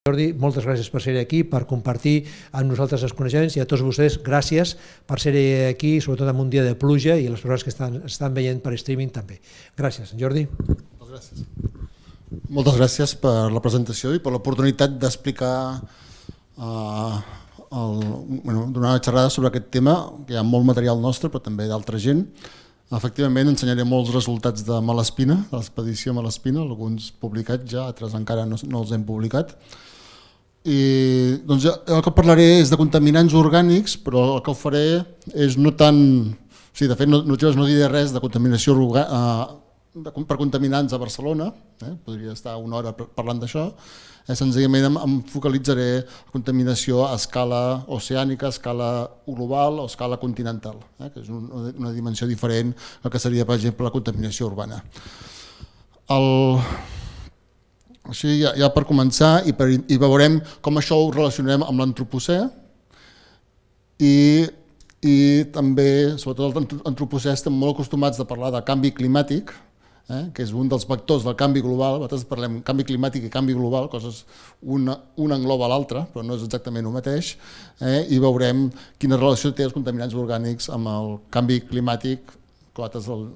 Jordi, moltes gràcies per ser aquí, per compartir amb nosaltres els coneixements, i a tots vostès gràcies per ser aquí, sobretot en un dia de pluja, i les persones que estan veient per streaming també. Gràcies, Jordi. Moltes gràcies per la presentació i per l'oportunitat d'explicar, donar una xerrada sobre aquest tema, que hi ha molt material nostre, però també d'altra gent. Efectivament, ensenyaré molts resultats de Malespina, de l'expedició Malespina, alguns publicats ja, altres encara no els hem publicat. I doncs, el que parlaré és de contaminants orgànics, però el que ho faré és no tant... Sí, de fet, no diré res de contaminació per contaminants a Barcelona, podria estar una hora parlant d'això. Senzillament em focalitzaré en contaminació a escala oceànica, a escala global o a escala continental, que és una dimensió diferent del que seria, per exemple, la contaminació urbana. Així, ja per començar, i veurem com això ho relacionem amb l'antropocè i també, sobretot l'antropocè, estem molt acostumats a parlar de canvi climàtic, que és un dels vectors del canvi global. Nosaltres parlem canvi climàtic i canvi global, coses una engloba l'altra, però no és exactament el mateix, i veurem quina relació té els contaminants orgànics amb el canvi climàtic, que nosaltres el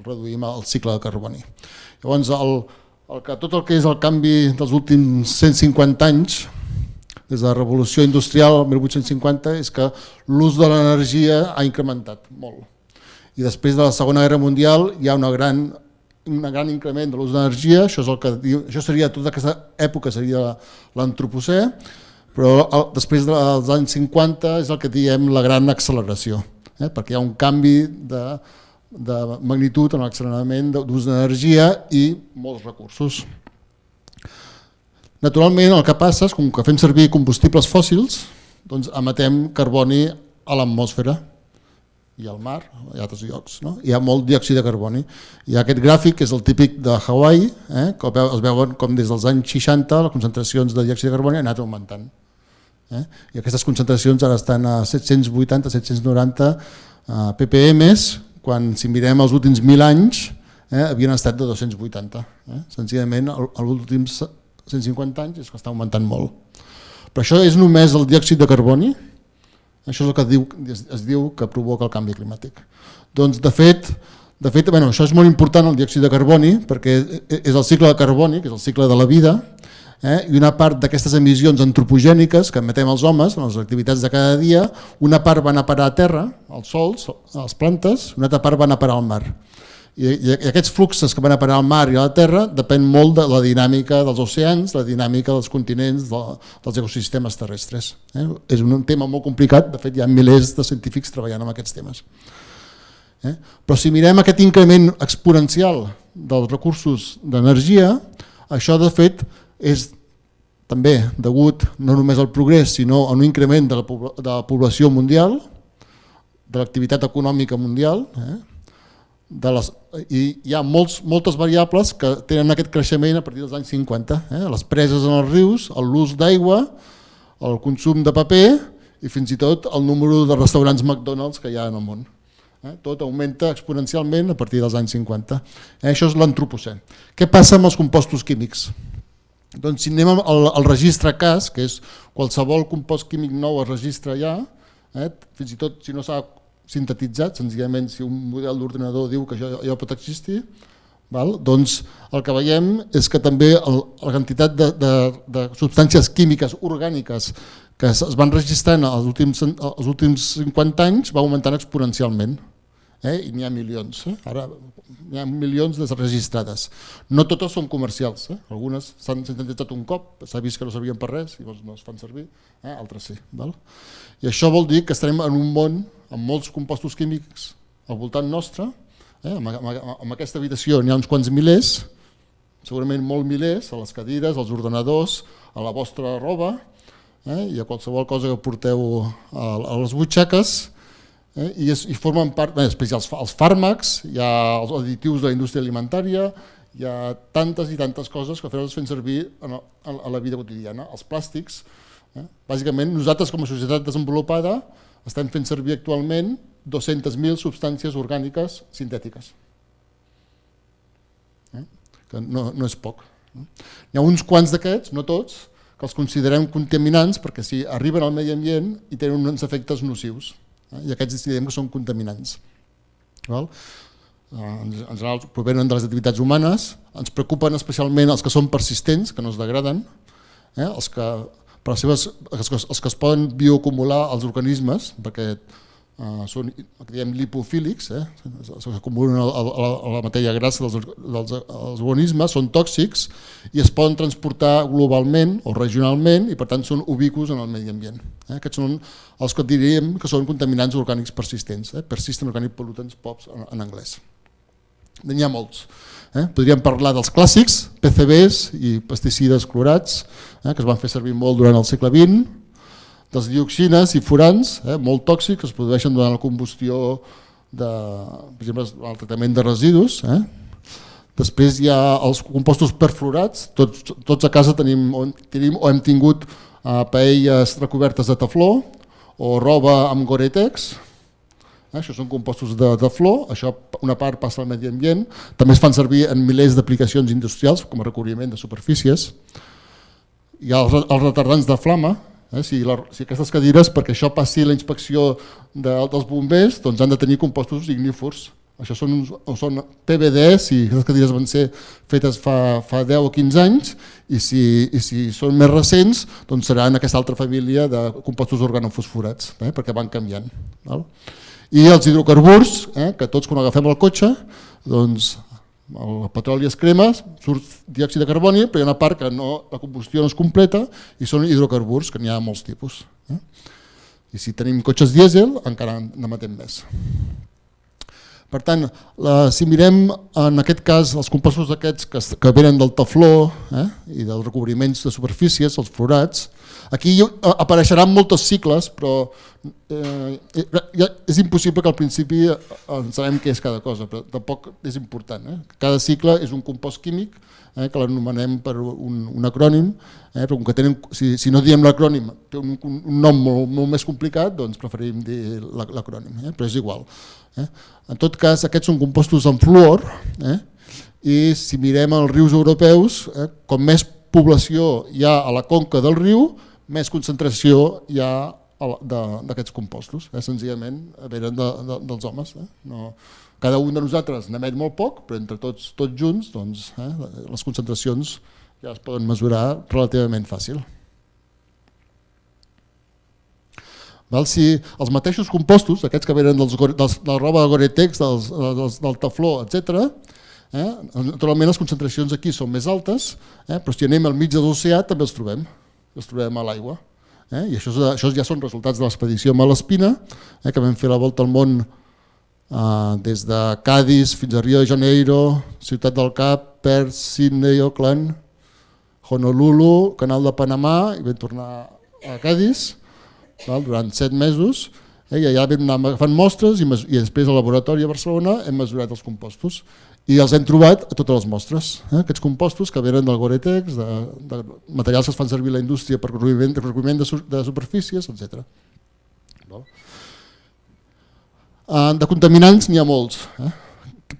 reduïm al cicle de carboni. Llavors, tot el que és el canvi dels últims 150 anys, des de la revolució industrial, el 1850, és que l'ús de l'energia ha incrementat molt. I després de la Segona Guerra Mundial hi ha un gran increment de l'ús d'energia, això seria tota aquesta època, seria l'antropocè, però després dels anys 50 és el que diem la gran acceleració, perquè hi ha un canvi de magnitud en l'acceleradament d'ús d'energia i molts recursos. Naturalment, el que passa és que, com que fem servir combustibles fòssils, doncs emetem carboni a l'atmosfera i al mar, i a altres llocs. Hi ha molt diòxid de carboni. Hi ha aquest gràfic, que és el típic de Hawaii, que es veuen com des dels anys 60 les concentracions de diòxid de carboni han anat augmentant. I aquestes concentracions ara estan a 780-790 ppm, quan si mirem els últims 1.000 anys havien estat de 280. Senzillament els últims 150 anys és que està augmentant molt. Però això és només el diòxid de carboni, això és el que es diu que provoca el canvi climàtic. Doncs de fet, això és molt important, el diòxid de carboni, perquè és el cicle de carboni, que és el cicle de la vida, i una part d'aquestes emissions antropogèniques que emetem els homes en les activitats de cada dia, una part van a parar a terra, als sols, a les plantes, una altra part van a parar al mar. I aquests fluxos que van a parar al mar i a la terra depèn molt de la dinàmica dels oceans, la dinàmica dels continents, dels ecosistemes terrestres. És un tema molt complicat, de fet hi ha milers de científics treballant en aquests temes. Però si mirem aquest increment exponencial dels recursos d'energia, això de fet és també degut no només al progrés, sinó a un increment de la població mundial, de l'activitat econòmica mundial, i hi ha moltes variables que tenen aquest creixement a partir dels anys 50. Les preses en els rius, l'ús d'aigua, el consum de paper i fins i tot el número de restaurants McDonald's que hi ha en el món. Tot augmenta exponencialment a partir dels anys 50. Això és l'antropocè. Què passa amb els compostos químics? Doncs si anem al registre CAS, que és qualsevol compost químic nou es registra ja, fins i tot si no s'ha sintetitzat, senzillament si un model d'ordinador diu que això pot existir, doncs el que veiem és que també la quantitat de substàncies químiques orgàniques que es van registrant els últims 50 anys va augmentant exponencialment. I n'hi ha milions, ara n'hi ha milions de registrades. No totes són comercials, algunes s'han sintetitzat un cop, s'ha vist que no servien per res i no es fan servir, altres sí. I això vol dir que estarem en un món amb molts compostos químics al voltant nostre, en aquesta habitació n'hi ha uns quants milers, segurament molt milers, a les cadires, als ordenadors, a la vostra roba i a qualsevol cosa que porteu a les butxaques, i formen part, després hi ha els fàrmacs, hi ha els additius de la indústria alimentària, hi ha tantes i tantes coses que els fem servir a la vida quotidiana. Els plàstics, bàsicament nosaltres com a societat desenvolupada estem fent servir actualment 200.000 substàncies orgàniques sintètiques, que no és poc. N'hi ha uns quants d'aquests, no tots, que els considerem contaminants perquè si arriben al medi ambient i tenen uns efectes nocius, i aquests decidem que són contaminants. En general provenen de les activitats humanes, ens preocupen especialment els que són persistents, que no es degraden, els que es poden bioacumular als organismes, perquè són lipofílics, s'acumulen a la matèria grassa dels organismes, són tòxics i es poden transportar globalment o regionalment i per tant són ubicus en el medi ambient. Aquests són els que diríem que són contaminants orgànics persistents, persistent organic pollutants POPs en anglès. N'hi ha molts. Podríem parlar dels clàssics, PCBs i pesticides clorats, que es van fer servir molt durant el segle XX, dels dioxines i furans, molt tòxics, que es produeixen durant la combustió, per exemple, el tractament de residus. Després hi ha els compostos perfluorats, tots a casa tenim o hem tingut paelles recobertes de tefló o roba amb Gore-Tex. Això són compostos de flor, això una part passa al medi ambient, també es fan servir en milers d'aplicacions industrials com a recobriment de superfícies. Hi ha els retardants de flama, si aquestes cadires, perquè això passi la inspecció dels bombers, doncs han de tenir compostos ignífors. Això són PVDs, si aquestes cadires van ser fetes fa 10 o 15 anys, i si són més recents, doncs seran aquesta altra família de compostos organofosforats, perquè van canviant. I els hidrocarburs, que tots quan agafem el cotxe, doncs el petroli es crema, surt diòxid de carboni, però hi ha una part que la combustió no es completa i són hidrocarburs, que n'hi ha molts tipus. I si tenim cotxes dièsel, encara n'emetem més. Per tant, si mirem en aquest cas els compostos aquests que venen del tefló i dels recobriments de superfícies, els fluorats, aquí apareixeran moltes cicles, però és impossible que al principi sabem què és cada cosa, però tampoc és important. Cada cicle és un compost químic que l'anomenem per un acrònim, però com que si no diem l'acrònim té un nom molt més complicat, doncs preferim dir l'acrònim, però és igual. En tot cas, aquests són compostos amb fluor i si mirem els rius europeus, com més població hi ha a la conca del riu, més concentració hi ha d'aquests compostos, senzillament venen dels homes. Cada un de nosaltres n'emet molt poc, però entre tots junts les concentracions ja es poden mesurar relativament fàcil. Si els mateixos compostos, aquests que venen de la roba de Gore-Tex, del tefló, etc., naturalment les concentracions aquí són més altes, però si anem al mig de l'oceà també els trobem a l'aigua. I això ja són resultats de l'expedició Malespina, que vam fer la volta al món des de Cadis fins a Rio de Janeiro, Ciutat del Cap, Perth, Sydney, Auckland, Honolulu, Canal de Panamà, i vam tornar a Cadis durant 7 mesos, i allà vam anar agafant mostres i després al laboratori a Barcelona hem mesurat els compostos i els hem trobat a totes les mostres, aquests compostos que venen del Gore-Tex, de materials que es fan servir a la indústria per recobriment de superfícies, etc. De contaminants n'hi ha molts,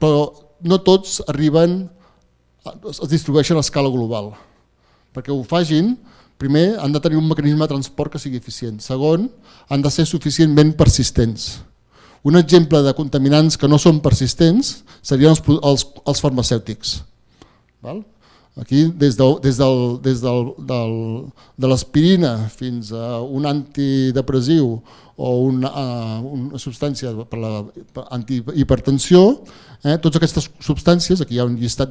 però no tots es distribueixen a escala global. Perquè ho facin, primer han de tenir un mecanisme de transport que sigui eficient. Segon, han de ser suficientment persistents. Un exemple de contaminants que no són persistents serien els farmacèutics. Aquí, des de l'aspirina fins a un antidepressiu o una substància per l'antihipertensió, totes aquestes substàncies, aquí hi ha un llistat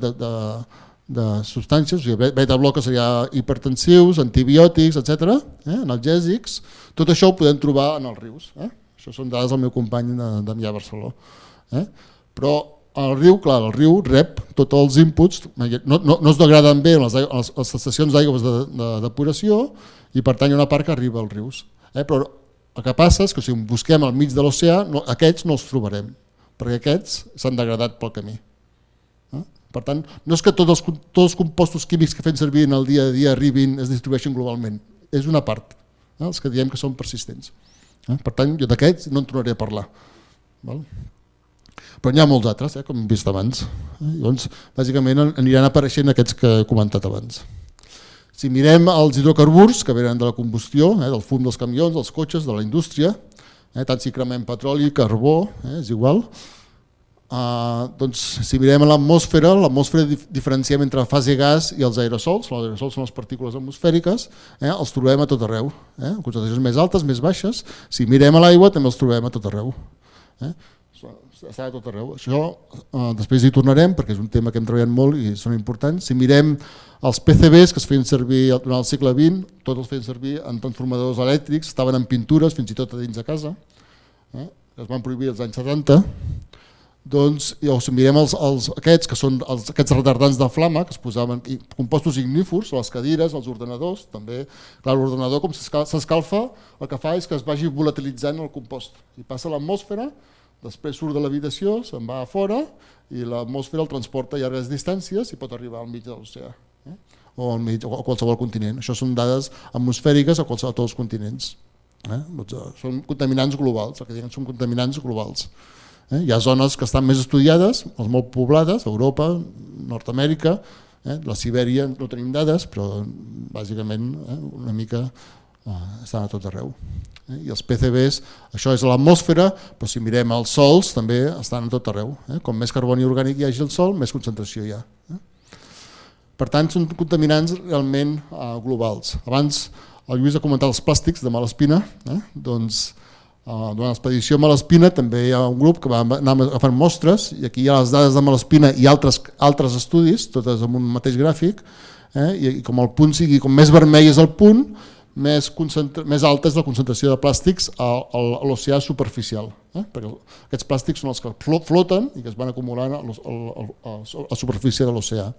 de substàncies, beta-blocs seria hipertensius, antibiòtics, etc., analgèsics, tot això ho podem trobar en els rius. Això són dades del meu company Damià Barceló. Però el riu rep tots els inputs, no es degraden bé les estacions d'aigües de depuració i per tant hi ha una part que arriba als rius. Però el que passa és que si busquem al mig de l'oceà, aquests no els trobarem, perquè aquests s'han degradat pel camí. Per tant, no és que tots els compostos químics que fem servir en el dia a dia arribin, es distribueixin globalment, és una part, els que diem que són persistents. Per tant, jo d'aquests no en tornaré a parlar. Però n'hi ha molts altres, com hem vist abans. Llavors, bàsicament aniran apareixent aquests que he comentat abans. Si mirem els hidrocarburs que venen de la combustió, del fum dels camions, dels cotxes, de la indústria, tant si cremem petroli, carbó, és igual, doncs si mirem l'atmosfera diferenciem entre la fase gas i els aerosols. Els aerosols són les partícules atmosfèriques, els trobem a tot arreu, concentracions més altes, més baixes. Si mirem a l'aigua també els trobem a tot arreu. Està a tot arreu. Això després hi tornarem perquè és un tema que hem treballat molt i són importants. Si mirem els PCBs que es feien servir durant el segle XX, tots els feien servir en transformadors elèctrics, estaven en pintures fins i tot a dins de casa, que es van prohibir als anys 70. Doncs, si mirem aquests que són aquests retardants de flama que es posaven, compostos ignífors, les cadires, els ordenadors, també, clar, l'ordenador com s'escalfa, el que fa és que es vagi volatilitzant el compost i passa a l'atmosfera, després surt de l'habitació, se'n va a fora i l'atmosfera el transporta a llargues distàncies i pot arribar al mig de l'oceà o a qualsevol continent. Això són dades atmosfèriques a tots els continents. Són contaminants globals, el que diuen són contaminants globals. Hi ha zones que estan més estudiades, les molt poblades, Europa, Nord-amèrica, la Sibèria no tenim dades, però bàsicament una mica estan a tot arreu. I els PCBs, això és l'atmosfera, però si mirem els sols també estan a tot arreu. Com més carboni orgànic hi hagi al sol, més concentració hi ha. Per tant, són contaminants realment globals. Abans el Lluís ha comentat els plàstics de Malespina, doncs durant l'expedició a Malespina també hi ha un grup que va anar agafant mostres i aquí hi ha les dades de Malespina i altres estudis, totes amb un mateix gràfic, i com el punt sigui, com més vermell és el punt, més alta és la concentració de plàstics a l'oceà superficial, perquè aquests plàstics són els que floten i que es van acumulant a la superfície de l'oceà.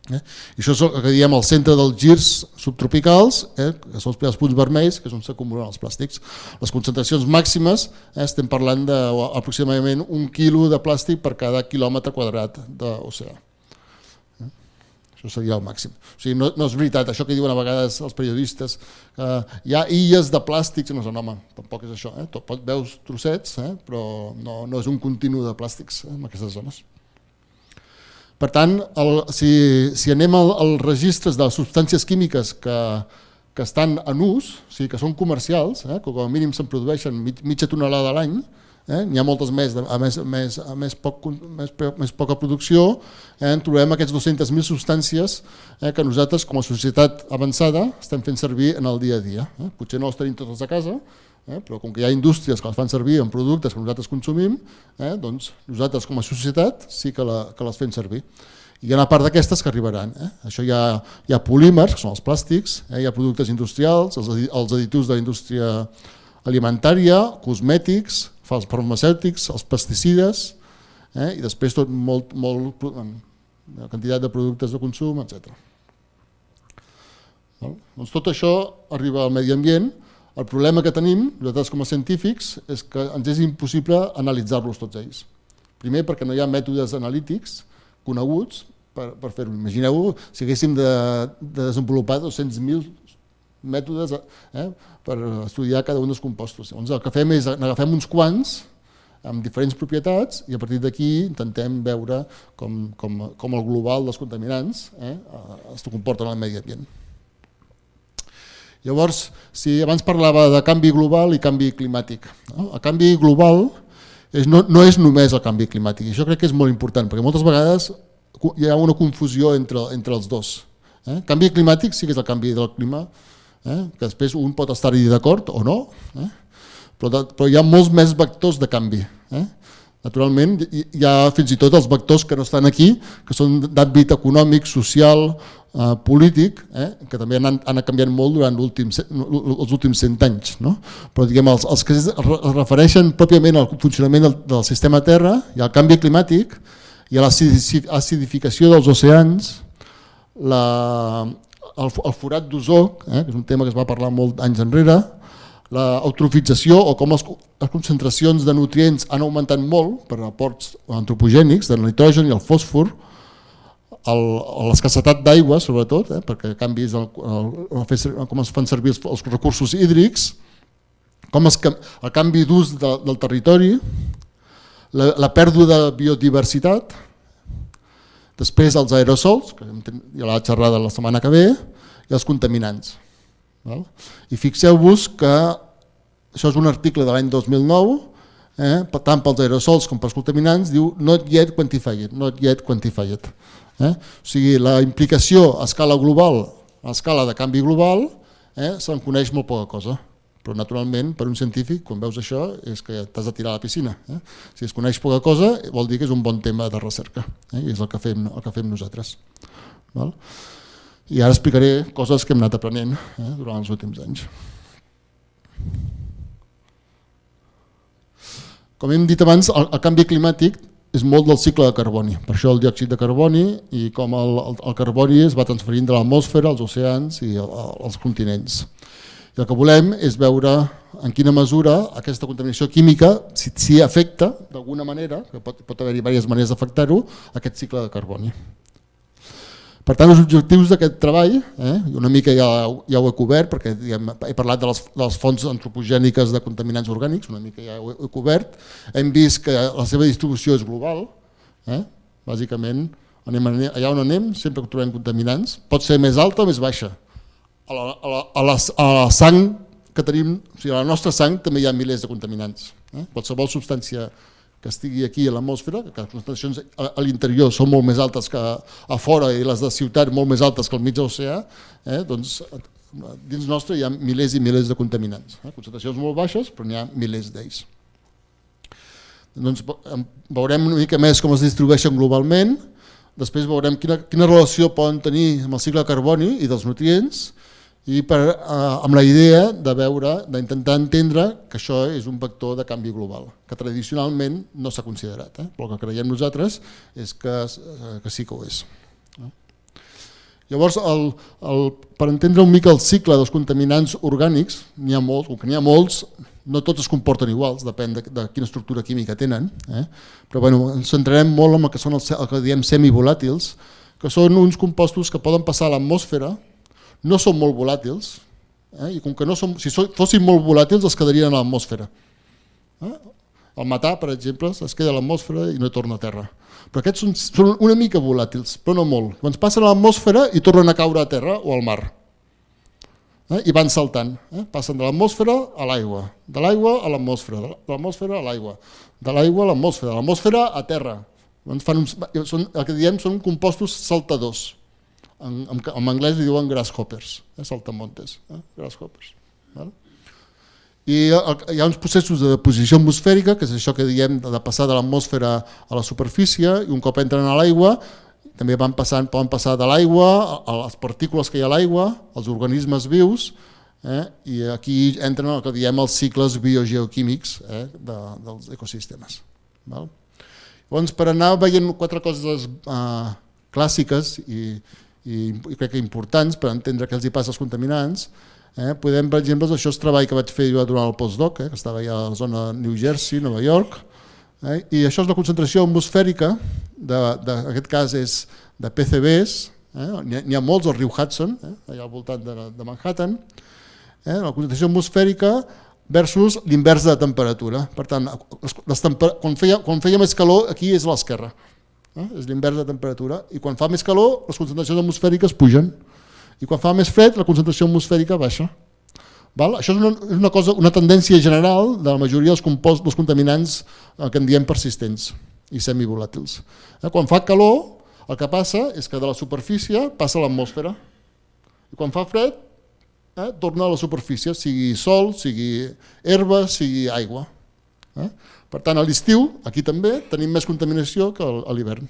I això és el que diem el centre dels girs subtropicals, que són els primers punts vermells, que és on s'acumulen els plàstics. Les concentracions màximes, estem parlant d'aproximadament 1 quilo de plàstic per cada quilòmetre quadrat d'oceà. Això seria el màxim. O sigui, no és veritat, això que diuen a vegades els periodistes, que hi ha illes de plàstics, no, home, tampoc és això, veus trossets, però no és un continu de plàstics en aquestes zones. Per tant, si anem als registres de les substàncies químiques que estan en ús, o sigui, que són comercials, que com a mínim se'n produeixen mitja tonelada a l'any, n'hi ha moltes més, a més poca producció, en trobem aquests 200.000 substàncies que nosaltres com a societat avançada estem fent servir en el dia a dia. Potser no els tenim totes a casa, però com que hi ha indústries que les fan servir en productes que nosaltres consumim, doncs nosaltres com a societat sí que les fem servir. I hi ha una part d'aquestes que arribaran. Això hi ha polímers, que són els plàstics, hi ha productes industrials, els additius de la indústria alimentària, cosmètics, els farmacèutics, els pesticides, i després una quantitat de productes de consum, etc. Doncs tot això arriba al medi ambient. El problema que tenim, nosaltres com a científics, és que ens és impossible analitzar-los tots ells. Primer perquè no hi ha mètodes analítics coneguts per fer-ho. Imagineu si haguéssim de desenvolupar 200.000 mètodes per estudiar cada un dels compostos. Llavors el que fem és n'agafem uns quants amb diferents propietats i a partir d'aquí intentem veure com el global dels contaminants es comporten al medi ambient. Llavors, si abans parlava de canvi global i canvi climàtic, el canvi global no és només el canvi climàtic, i això crec que és molt important, perquè moltes vegades hi ha una confusió entre els dos. El canvi climàtic sí que és el canvi del clima, que després un pot estar-hi d'acord o no, però hi ha molts més vectors de canvi. Naturalment, hi ha fins i tot els vectors que no estan aquí, que són d'àmbit econòmic, social, polític, que també han anat canviant molt durant els últims 100 anys. Però els que es refereixen pròpiament al funcionament del sistema Terra, hi ha el canvi climàtic, hi ha l'acidificació dels oceans, el forat d'ozó, que és un tema que es va parlar molt anys enrere, l'eutrofització o com les concentracions de nutrients han augmentat molt per aports antropogènics del nitrogen i el fòsfor, l'escassetat d'aigua sobretot, perquè canvis com es fan servir els recursos hídrics, com el canvi d'ús del territori, la pèrdua de biodiversitat, després els aerosols, que hi ha la xerrada la setmana que ve, i els contaminants. I fixeu-vos que això és un article de l'any 2009, tant pels aerosols com pels contaminants, diu not yet quantified. O sigui, la implicació a escala global, a escala de canvi global, se'n coneix molt poca cosa. Però naturalment, per un científic, quan veus això, és que t'has de tirar a la piscina. Si es coneix poca cosa, vol dir que és un bon tema de recerca, i és el que fem nosaltres. I ara explicaré coses que hem anat aprenent durant els últims anys. Com hem dit abans, el canvi climàtic és molt del cicle de carboni, per això el diòxid de carboni i com el carboni es va transferint de l'atmosfera als oceans i als continents. I el que volem és veure en quina mesura aquesta contaminació química si afecta d'alguna manera, que pot haver-hi diverses maneres d'afectar-ho, aquest cicle de carboni. Per tant, els objectius d'aquest treball, una mica ja ho he cobert, perquè he parlat de les fonts antropogèniques de contaminants orgànics, una mica ja ho he cobert, hem vist que la seva distribució és global, bàsicament allà on anem sempre trobem contaminants, pot ser més alta o més baixa. A la sang que tenim, o sigui, a la nostra sang també hi ha milers de contaminants. Qualsevol substància que estigui aquí a l'atmosfera, que les concentracions a l'interior són molt més altes que a fora i les de ciutat molt més altes que al mig de l'oceà, doncs dins nostre hi ha milers i milers de contaminants. Concentracions molt baixes, però n'hi ha milers d'ells. Doncs veurem una mica més com es distribueixen globalment, després veurem quina relació poden tenir amb el cicle de carboni i dels nutrients, i amb la idea d'intentar entendre que això és un vector de canvi global, que tradicionalment no s'ha considerat, però el que creiem nosaltres és que sí que ho és. Llavors, per entendre una mica el cicle dels contaminants orgànics, n'hi ha molts, com que n'hi ha molts, no tots es comporten iguals, depèn de quina estructura química tenen, però ens centrarem molt en el que són el que diem semivolàtils, que són uns compostos que poden passar a l'atmosfera, no són molt volàtils, i com que si fossin molt volàtils es quedarien a l'atmosfera. El metà, per exemple, es queda a l'atmosfera i no torna a terra. Però aquests són una mica volàtils, però no molt. Llavors passen a l'atmosfera i tornen a caure a terra o al mar. I van saltant, passen de l'atmosfera a l'aigua, de l'aigua a l'atmosfera, de l'atmosfera a l'aigua, de l'aigua a l'atmosfera, de l'atmosfera a terra. El que diem són compostos saltadors. En anglès li diuen grasshoppers, saltamontes, grasshoppers. I hi ha uns processos de deposició atmosfèrica, que és això que diem de passar de l'atmosfera a la superfície, i un cop entren a l'aigua també poden passar de l'aigua a les partícules que hi ha a l'aigua, als organismes vius, i aquí entren el que diem els cicles biogeoquímics dels ecosistemes. Llavors, per anar veient 4 coses clàssiques i crec que importants per entendre què els hi passa als contaminants, podem, per exemple, això és treball que vaig fer jo durant el postdoc, que estava allà a la zona de New Jersey, Nova York, i això és la concentració atmosfèrica, en aquest cas és de PCBs, n'hi ha molts al riu Hudson, allà al voltant de Manhattan, la concentració atmosfèrica versus l'invers de la temperatura. Per tant, quan feia més calor, aquí és a l'esquerra. És l'invers de temperatura, i quan fa més calor les concentracions atmosfèriques pugen i quan fa més fred la concentració atmosfèrica baixa. Això és una tendència general de la majoria dels contaminants que en diem persistents i semivolàtils. Quan fa calor el que passa és que de la superfície passa a l'atmosfera i quan fa fred torna a la superfície, sigui sol, sigui herba, sigui aigua. Per tant, a l'estiu, aquí també, tenim més contaminació que a l'hivern.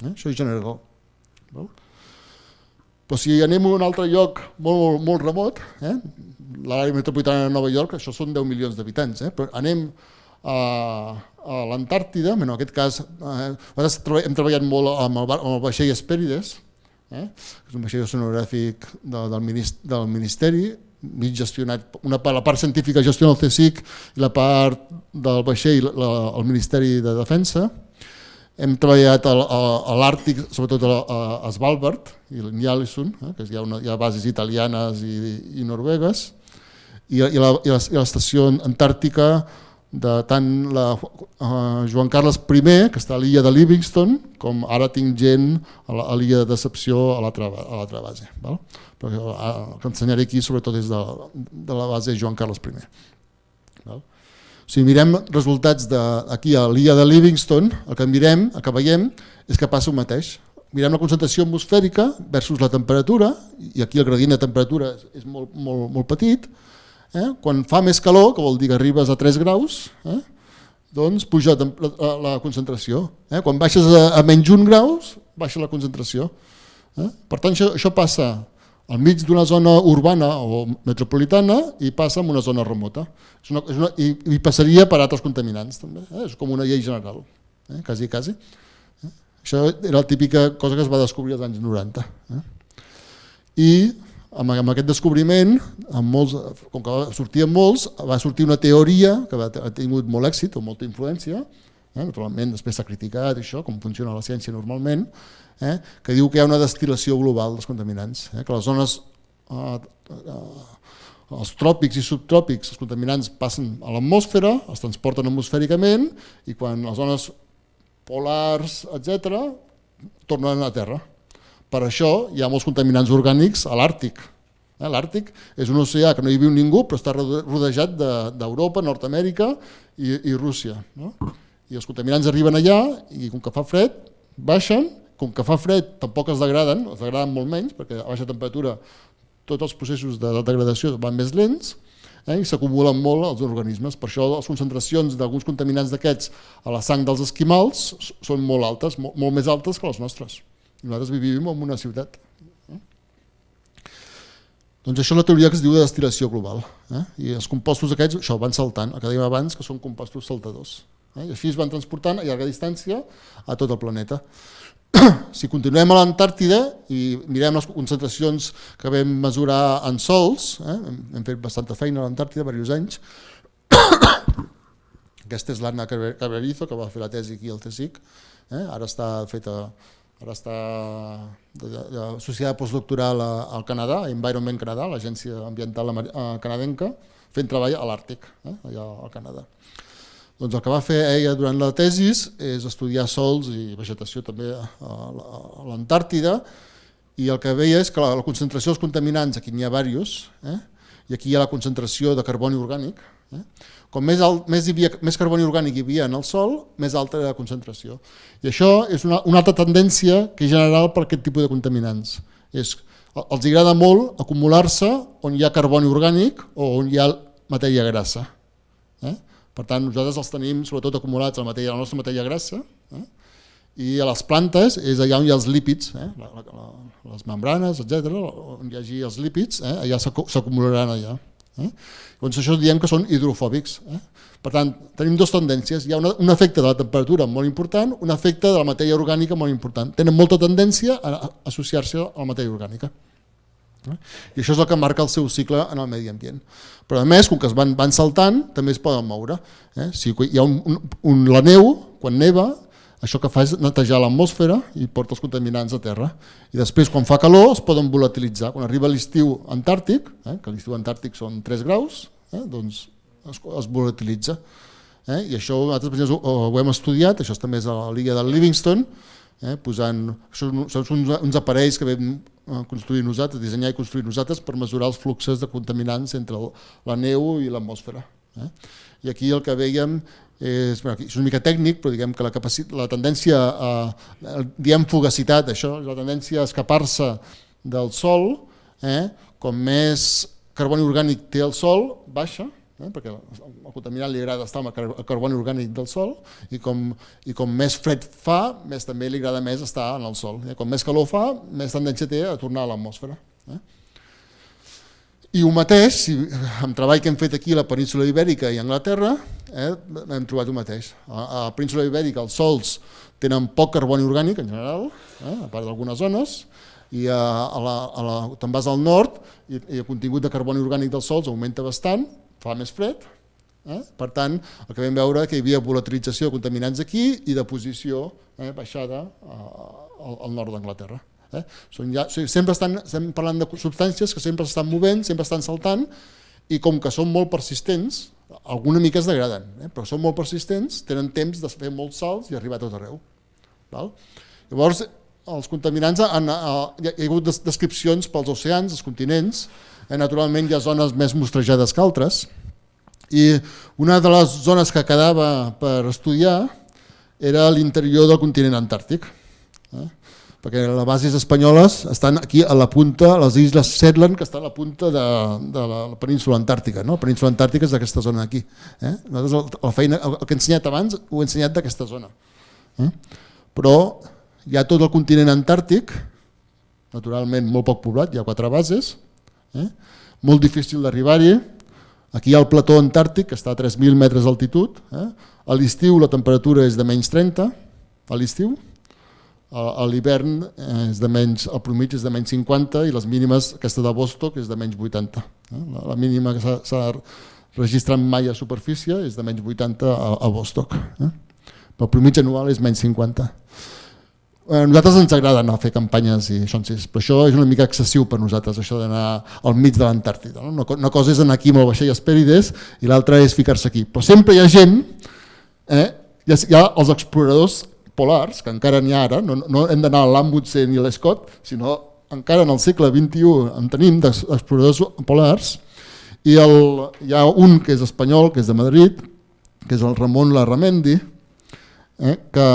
Això és general. Però si anem a un altre lloc molt remot, l'àrea metropolitana de Nova York, això són 10 milions d'habitants, però anem a l'Antàrtida, en aquest cas hem treballat molt amb el vaixell Hesperides, que és un vaixell oceanogràfic del Ministeri, mig gestionat, la part científica gestiona el CSIC i la part del vaixell el Ministeri de Defensa. Hem treballat a l'Àrtic, sobretot a Svalbard i a Ny-Ålesund, que hi ha bases italianes i noruegues, i l'estació antàrtica de tant Joan Carles I, que està a l'illa de Livingston, com ara tinc gent a l'illa de Decepció a l'altra base. però el que ensenyaré aquí sobretot és de la base de Joan Carles I. Si mirem resultats aquí a l'illa de Livingston, el que veiem és que passa el mateix. Mirem la concentració atmosfèrica versus la temperatura, i aquí el gradient de temperatura és molt petit. Quan fa més calor, que vol dir que arribes a 3 graus, doncs puja la concentració. Quan baixes a menys 1 graus, baixa la concentració. Per tant, això passa al mig d'una zona urbana o metropolitana i passa en una zona remota. I passaria per altres contaminants també. És com una llei general, quasi. Això era la típica cosa que es va descobrir als anys 90. I amb aquest descobriment, com que sortien molts, va sortir una teoria que ha tingut molt èxit o molta influència, naturalment després s'ha criticat això, com funciona la ciència normalment, que diu que hi ha una destil·lació global dels contaminants, que les zones, els tròpics i subtròpics, els contaminants passen a l'atmosfera, els transporten atmosfèricament i quan les zones polars, etc., tornen a la Terra. Per això hi ha molts contaminants orgànics a l'Àrtic. L'Àrtic és un oceà que no hi viu ningú, però està rodejat d'Europa, Nord-amèrica i Rússia. I els contaminants arriben allà i com que fa fred, baixen. Com que fa fred tampoc es degraden molt menys, perquè a baixa temperatura tots els processos de degradació van més lents i s'acumulen molt els organismes. Per això les concentracions d'alguns contaminants d'aquests a la sang dels esquimals són molt altes, molt més altes que les nostres. Nosaltres vivim en una ciutat. Doncs això és la teoria que es diu de destil·lació global. I els compostos aquests això van saltant, el que dèiem abans, que són compostos saltadors. I així es van transportant a llarga distància a tot el planeta. Si continuem a l'Antàrtida i mirem les concentracions que vam mesurar en sols, hem fet bastanta feina a l'Antàrtida, diversos anys. Aquesta és l'Anna Cabrerizo, que va fer la tesi aquí al CSIC. Ara està feta associada postdoctoral al Canadà, a Environment Canadà, l'agència ambiental canadenca, fent treball a l'Àrtic, allà al Canadà. Doncs el que va fer ella durant la tesi és estudiar sòls i vegetació també a l'Antàrtida, i el que veia és que la concentració dels contaminants, aquí n'hi ha diversos, i aquí hi ha la concentració de carboni orgànic. Com més carboni orgànic hi havia en el sòl, més alta era la concentració. I això és una altra tendència que és general per aquest tipus de contaminants. Els agrada molt acumular-se on hi ha carboni orgànic o on hi ha matèria grassa. Per tant, nosaltres els tenim sobretot acumulats a la nostra matèria grassa, i a les plantes és allà on hi ha els lípids, les membranes, etc., on hi hagi els lípids, allà s'acumularan allà. Llavors això diem que són hidrofòbics. Per tant, tenim dues tendències. Hi ha un efecte de la temperatura molt important, un efecte de la matèria orgànica molt important. Tenen molta tendència a associar-se a la matèria orgànica. I això és el que marca el seu cicle en el medi ambient. Però a més, com que es van saltant, també es poden moure. Si hi ha la neu, quan neva, això que fa és netejar l'atmosfera i porta els contaminants a terra. I després, quan fa calor, es poden volatilitzar. Quan arriba l'estiu antàrtic, que l'estiu antàrtic són 3 graus, doncs es volatilitza. I això nosaltres ho hem estudiat, això també és a l'illa de Livingston, posant uns aparells que vam construir nosaltres, dissenyar i construir nosaltres per mesurar els fluxos de contaminants entre la neu i l'atmosfera. I aquí el que veiem és una mica tècnic, però diguem que la tendència diem fugacitat, això, la tendència a escapar-se del sol, com més carboni orgànic té el sol, baixa, perquè al contaminant li agrada estar amb el carboni orgànic del sol, i com més fred fa, també li agrada més estar en el sol. Com més calor fa, més tendència té a tornar a l'atmosfera. I el mateix, amb treball que hem fet aquí a la península Ibèrica i a Anglaterra, hem trobat el mateix. A la península Ibèrica els sols tenen poc carboni orgànic en general, a part d'algunes zones, i te'n vas al nord i el contingut de carboni orgànic dels sols augmenta bastant, fa més fred. Per tant, el que vam veure que hi havia volatilització de contaminants aquí i deposició baixada al nord d'Anglaterra. Sempre estem parlant de substàncies que sempre s'estan movent, sempre estan saltant, i com que són molt persistents, alguna mica es degraden, però són molt persistents, tenen temps de fer molts salts i arribar a tot arreu. Llavors, els contaminants, hi ha hagut descripcions pels oceans, els continents, naturalment hi ha zones més mostrejades que altres, i una de les zones que quedava per estudiar era l'interior del continent antàrtic, perquè les bases espanyoles estan aquí a la punta, les illes Shetland, que estan a la punta de la península antàrtica. La península antàrtica és d'aquesta zona d'aquí. Nosaltres la feina, el que he ensenyat abans ho he ensenyat d'aquesta zona. Però hi ha tot el continent antàrtic, naturalment molt poc poblat, hi ha 4 bases, molt difícil d'arribar-hi. Aquí hi ha el plató antàrtic, que està a 3.000 metres d'altitud. A l'estiu la temperatura és de menys 30, a l'estiu. A l'hivern el promig és de menys 50 i les mínimes, aquesta de Vostok, és de menys 80. La mínima que s'ha registrat mai a superfície és de menys 80 a Vostok. El promig anual és menys 50. A nosaltres ens agrada anar a fer campanyes i això, però això és una mica excessiu per nosaltres, això d'anar al mig de l'Antàrtida. Una cosa és anar aquí amb el vaixell Hespèrides i l'altra és ficar-se aquí. Però sempre hi ha gent, hi ha els exploradors polars, que encara n'hi ha ara, no hem d'anar a l'Amundsen i a l'Scott, sinó encara en el segle XXI en tenim d'exploradors polars, i hi ha un que és espanyol, que és de Madrid, que és el Ramon Larramendi, que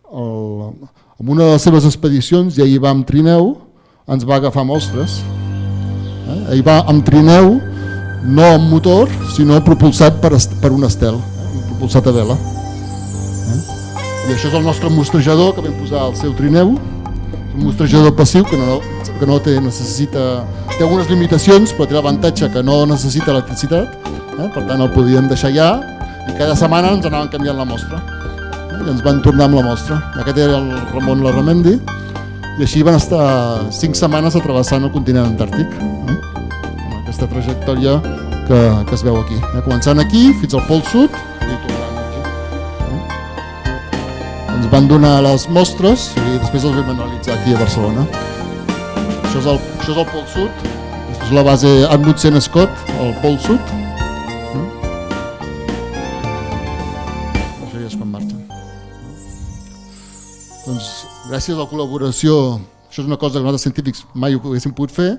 en una de les seves expedicions, i ahir va amb trineu, ens va agafar mostres. Ahir va amb trineu, no amb motor, sinó propulsat per un estel, propulsat a vela. I això és el nostre mostrejador que vam posar al seu trineu, un mostrejador passiu que no necessita, té algunes limitacions, però té l'avantatge que no necessita electricitat, per tant el podíem deixar allà i cada setmana ens anaven canviant la mostra i ens van tornar amb la mostra. Aquest era el Ramon Larramendi i així van estar 5 setmanes travessant el continent antàrtic, amb aquesta trajectòria que es veu aquí, començant aquí fins al Pol Sud i tornant aquí. Ens van donar les mostres i després les vam analitzar aquí a Barcelona. Això és el Pol Sud, això és la base Amundsen-Scott, el Pol Sud. Això ja és quan marxen. Doncs gràcies a la col·laboració, això és una cosa que nosaltres científics mai ho haguéssim pogut fer,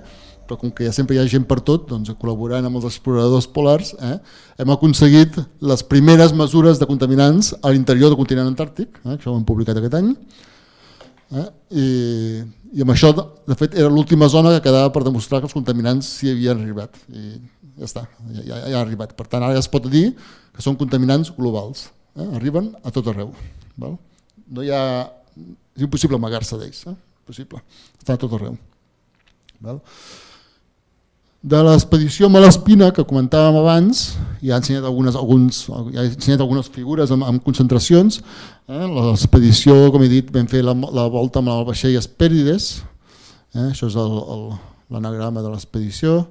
però com que ja sempre hi ha gent per tot, doncs col·laborant amb els exploradors polars, hem aconseguit les primeres mesures de contaminants a l'interior del continent antàrtic, això ho hem publicat aquest any, i amb això, de fet, era l'última zona que quedava per demostrar que els contaminants s'hi havien arribat, i ja està, ja ha arribat. Per tant, ara ja es pot dir que són contaminants globals, arriben a tot arreu. No hi ha... És impossible amagar-se d'ells, impossible, estan a tot arreu. De l'expedició Malaspina que comentàvem abans, ja he ensenyat algunes figures amb concentracions. L'expedició, com he dit, vam fer la volta amb el vaixell Hespèrides, això és l'anagrama de l'expedició.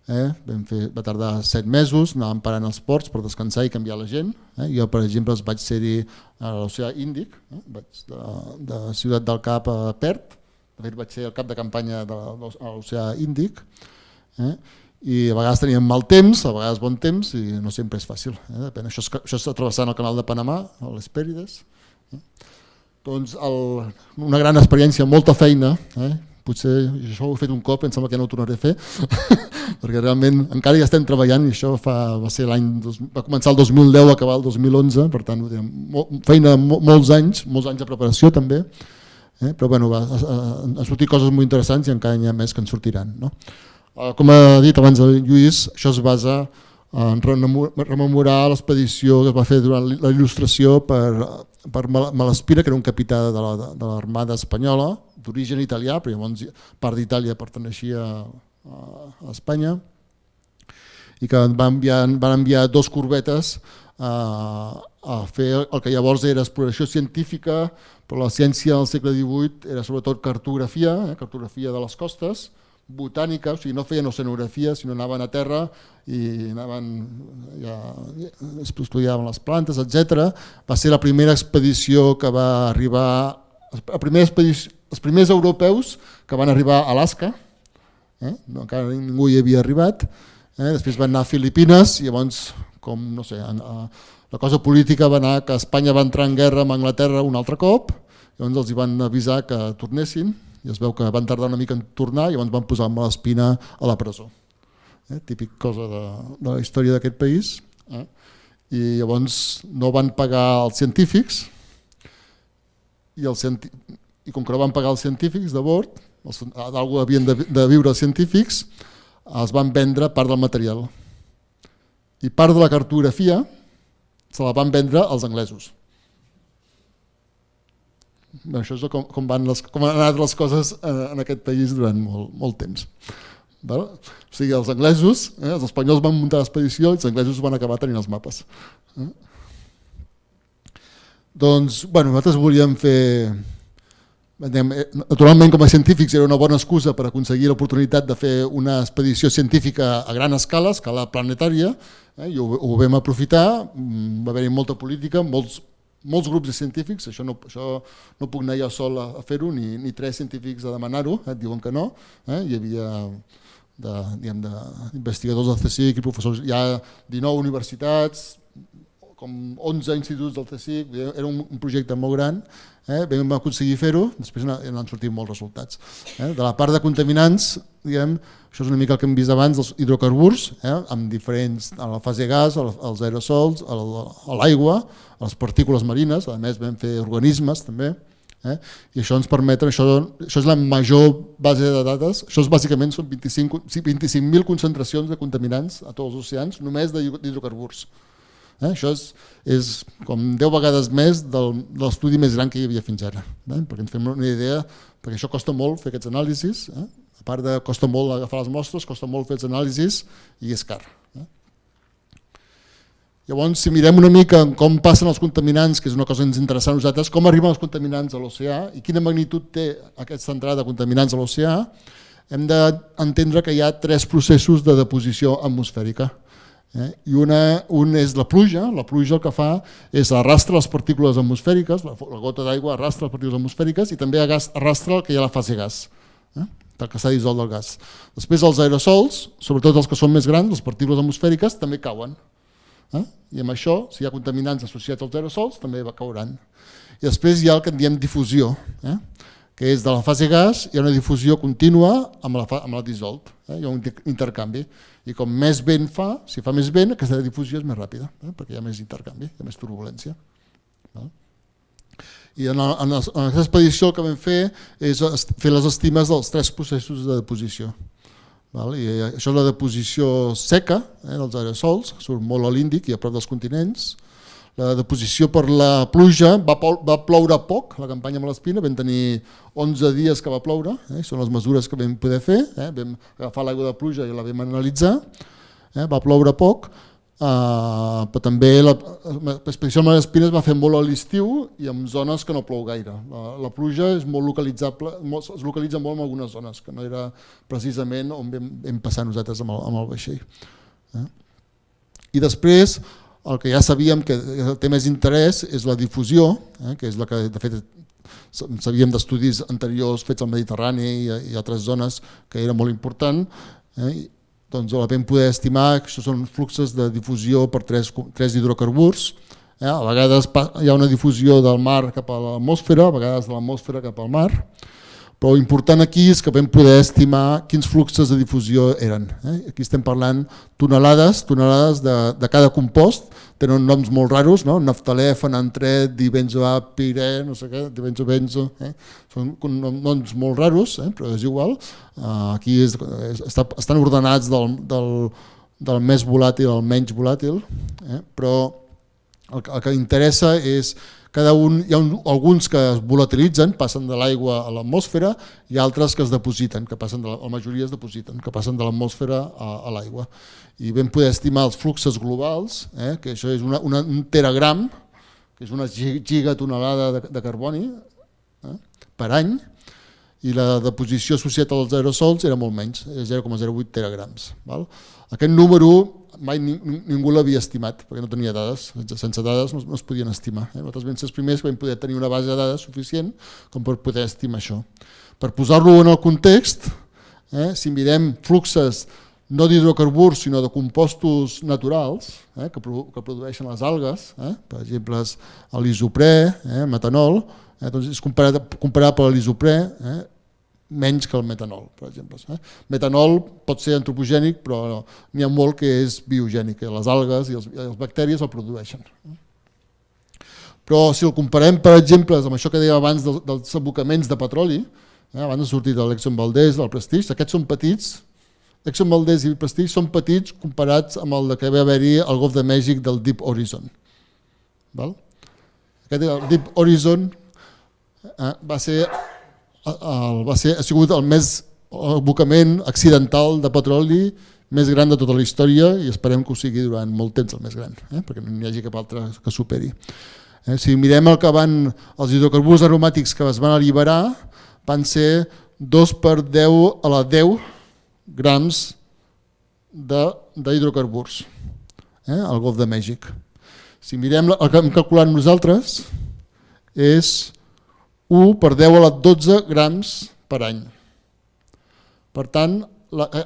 Va tardar 7 mesos, anàvem parant als ports per descansar i canviar la gent. Jo, per exemple, vaig ser-hi a l'Oceà Índic, de Ciutat del Cap a Perth, de fet vaig ser el cap de campanya de l'Oceà Índic, i a vegades teníem mal temps, a vegades bon temps, i no sempre és fàcil. Això és travessant el canal de Panamà, a l'Hespèrides. Doncs una gran experiència, molta feina, potser això ho he fet un cop, em sembla que ja no ho tornaré a fer, perquè realment encara hi estem treballant i això va començar el 2010, va acabar el 2011, per tant, feina molts anys de preparació també, però bueno, han sortit coses molt interessants i encara n'hi ha més que en sortiran. Com ha dit abans el Lluís, això es basa en rememorar l'expedició que es va fer durant la il·lustració per Malaspina, que era un capità de l'Armada espanyola, d'origen italià, però llavors part d'Itàlia perteneixia a Espanya, i que van enviar 2 corbetes a fer el que llavors era exploració científica, però la ciència del segle XVIII era sobretot cartografia de les costes, botànica, o sigui, no feien oceanografia, sinó anaven a terra i estudiaven les plantes, etc. Va ser la primera expedició que va arribar, els primers europeus que van arribar a Alaska, encara ningú hi havia arribat, després van anar a Filipines i llavors, com no sé, La cosa política va anar que Espanya va entrar en guerra amb Anglaterra un altre cop, llavors els van avisar que tornessin i es veu que van tardar una mica en tornar i llavors van posar amb l'espina a la presó. Típic cosa de la història d'aquest país. I llavors no van pagar els científics i com que no van pagar els científics de bord, d'algú havien de viure els científics, els van vendre part del material. I part de la cartografia se la van vendre als anglesos. Això és com han anat les coses en aquest país durant molt temps. O sigui, els anglesos, els espanyols van muntar l'expedició i els anglesos van acabar tenint els mapes. Doncs, nosaltres volíem fer... Naturalment, com a científics, era una bona excusa per aconseguir l'oportunitat de fer una expedició científica a gran escala planetària, i ho vam aprofitar, va haver-hi molta política, molts grups de científics, això no puc anar jo sol a fer-ho, ni 3 científics a demanar-ho, diuen que no, hi havia investigadors del CSIC i professors, hi ha 19 universitats, com 11 instituts del CSIC, era un projecte molt gran, vam aconseguir fer-ho, després n'han sortit molts resultats. De la part de contaminants, això és una mica el que hem vist abans, els hidrocarburs, amb diferents, a la fase gas, els aerosols, a l'aigua, a les partícules marines, a més vam fer organismes també, i això ens permet, això és la major base de dades, això bàsicament són 25.000 concentracions de contaminants a tots els oceans, només d'hidrocarburs. Això és com 10 vegades més de l'estudi més gran que hi havia fins ara, perquè ens fem una idea, perquè això costa molt fer aquests anàlisis, a part de costa molt agafar les mostres, costa molt fer els anàlisis i és car. Llavors, si mirem una mica com passen els contaminants, que és una cosa que ens interessa a nosaltres, com arriben els contaminants a l'oceà i quina magnitud té aquesta entrada de contaminants a l'oceà, hem d'entendre que hi ha 3 processos de deposició atmosfèrica. I un és la pluja el que fa és arrastra les partícules atmosfèriques, la gota d'aigua arrastra les partícules atmosfèriques i també arrastra el que hi ha a la fase gas, perquè s'ha dissolt del gas. Després els aerosols, sobretot els que són més grans, les partícules atmosfèriques, també cauen. I amb això, si hi ha contaminants associats als aerosols, també cauran. I després hi ha el que en diem difusió, que és de la fase gas, hi ha una difusió contínua amb el dissolt, hi ha un intercanvi. I com més vent fa, si fa més vent, aquesta difusió és més ràpida, perquè hi ha més intercanvi, hi ha més turbulència. I en aquesta expedició el que vam fer és fer les estimes dels 3 processos de deposició. I això és la deposició seca dels aerosols, surt molt a l'Índic i a prop dels continents. La deposició per la pluja, va ploure poc, la campanya amb l'Espina, vam tenir 11 dies que va ploure, són les mesures que vam poder fer, vam agafar l'aigua de pluja i la vam analitzar, va ploure poc, però també l'expedició amb l'Espina es va fer molt a l'estiu i en zones que no plou gaire. La pluja és molt localitzable, es localitza molt en algunes zones, que no era precisament on vam passar nosaltres amb el vaixell. I després, el que ja sabíem que té més interès és la difusió, que és la que de fet sabíem d'estudis anteriors fets al Mediterrani i altres zones que era molt important, doncs la vam poder estimar que això són fluxos de difusió per 3 hidrocarburs. A vegades hi ha una difusió del mar cap a l'atmosfera, a vegades de l'atmosfera cap al mar, però l'important aquí és que vam poder estimar quins fluxos de difusió eren. Aquí estem parlant tonelades de cada compost, tenen noms molt raros, naftalè, fenantret, dibenzo-A, pirè, no sé què, dibenzo-benzo, són noms molt raros, però és igual. Aquí estan ordenats del més volàtil al menys volàtil, però el que interessa és hi ha alguns que es volatilitzen, passen de l'aigua a l'atmosfera, i altres que es depositen, la majoria es depositen, que passen de l'atmosfera a l'aigua. I vam poder estimar els fluxos globals, que això és un teragram, que és una gigatonelada de carboni per any, i la deposició associada als aerosols era molt menys, 0,08 teragrams. Aquest número mai ningú l'havia estimat, perquè no tenia dades, sense dades no es podien estimar. Nosaltres vam ser els primers que vam poder tenir una base de dades suficient com per poder estimar això. Per posar-lo en el context, si mirem fluxos no d'hidrocarburs, sinó de compostos naturals que produeixen les algues, per exemple l'isoprè, metanol, doncs és comparable a l'isoprè, menys que el metanol, per exemple. Metanol pot ser antropogènic, però n'hi ha molt que és biogènic, les algues i les bactèries el produeixen. Però si el comparem, per exemple, amb això que dèiem abans dels abocaments de petroli, abans ha sortit l'Exxon Valdez, el Prestige, aquests són petits, Exxon Valdez i Prestige són petits comparats amb el que va haver-hi al Golf de Mèxic del Deep Horizon. Aquest Deep Horizon ha sigut el abocament accidental de petroli més gran de tota la història i esperem que ho sigui durant molt temps el més gran, perquè no n'hi hagi cap altre que superi. Si mirem el que els hidrocarburs aromàtics que es van alliberar, van ser 2 per 10 a la 10 grams d'hidrocarburs al Golf de Mèxic. Si mirem el que hem calculat nosaltres, és 1 per 10 a la 12 grams per any. Per tant,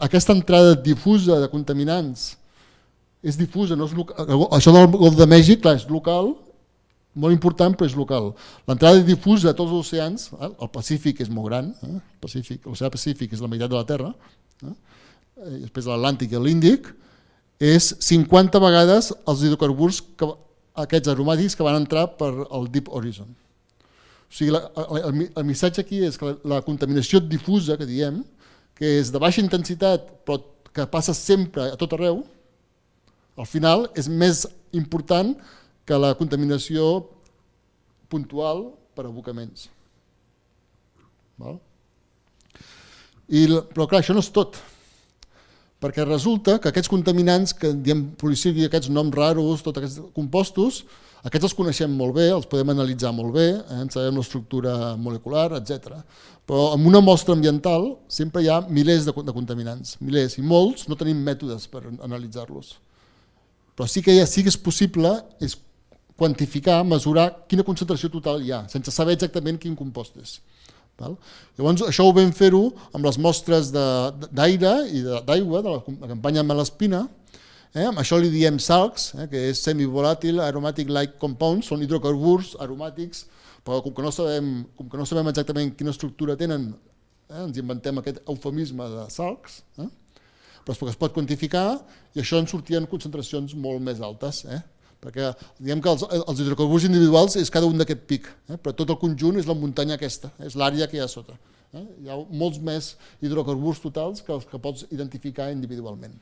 aquesta entrada difusa de contaminants és difusa, no és local. Això del Golf de Mèxic, clar, és local, molt important, però és local. L'entrada difusa a tots els oceans, el Pacífic és molt gran, l'oceà Pacífic és la meitat de la Terra, després l'Atlàntic i l'Índic, és 50 vegades els hidrocarburs, aquests aromàtics que van entrar per al Deep Horizon. O sigui, el missatge aquí és que la contaminació difusa, que diem, que és de baixa intensitat però que passa sempre a tot arreu, al final és més important que la contaminació puntual per abocaments. Però clar, això no és tot, perquè resulta que aquests contaminants que diem policíclics, aquests noms raros, tots aquests compostos, aquests els coneixem molt bé, els podem analitzar molt bé, en sabem l'estructura molecular, etc. Però en una mostra ambiental sempre hi ha milers de contaminants, milers, i molts no tenim mètodes per analitzar-los. Però sí que és possible quantificar, mesurar quina concentració total hi ha, sense saber exactament quin compost és. Llavors això ho vam fer-ho amb les mostres d'aire i d'aigua de la campanya Malaspina. Amb això li diem SALCs, que és semi-volàtil aromatic-like compounds, són hidrocarburs aromàtics, però com que no sabem exactament quina estructura tenen, ens inventem aquest eufemisme de SALCs, però es pot quantificar i això en sortien concentracions molt més altes, perquè diem que els hidrocarburs individuals és cada un d'aquest pic, però tot el conjunt és la muntanya aquesta, és l'àrea que hi ha a sota. Hi ha molts més hidrocarburs totals que els que pots identificar individualment.